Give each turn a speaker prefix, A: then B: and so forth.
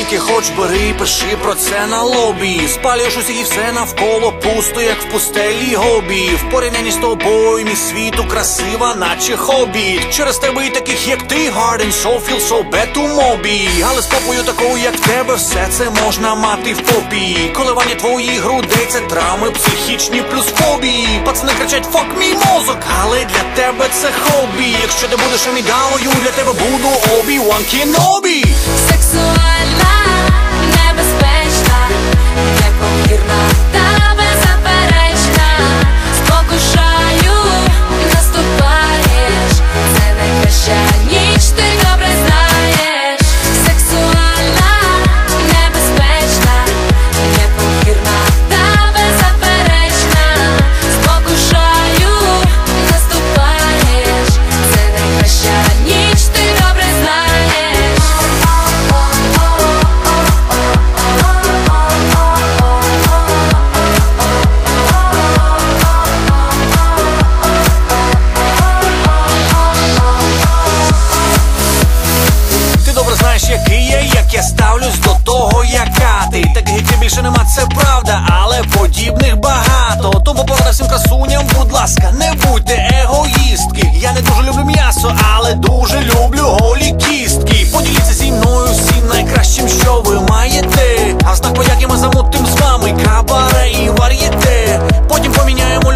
A: Скільки хоч бери, пиши про це на лобі. Спалюєш усіх і все навколо пусто, як в пустелі гобі. В порівнянні з тобою мій світу красива, наче хобі. Через тебе і таких, як ти, hard and so feel so bad to мобі. Але з попою такою, як в тебе, все це можна мати в попі. Коливання твоїх грудей – це травми психічні плюс фобії. Пацани кричать fuck мій мозок, але для тебе це хобі. Якщо ти будеш амідалою, для тебе буду Obi-Wan Kenobi.
B: Сексуальна, небезпечна, непомірна та беззаперечна. Спокушаю, наступаєш, це найкраща ніч, ти добре знаєш. Сексуальна, небезпечна, непомірна та беззаперечна. Спокушаю, наступаєш, це найкраща ніч, ти добре знаєш.
A: Який я, як я ставлюсь до того, яка ти. Таких як ти більше нема, це правда, але подібних багато. Тому порада всім красуням, будь ласка, не будьте егоїстки. Я не дуже люблю м'ясо, але дуже люблю голі кістки. Поділіться зі мною всім найкращим, що ви маєте. А знак подяки ми замутим з вами кабаре і вар'єте. Потім поміняємо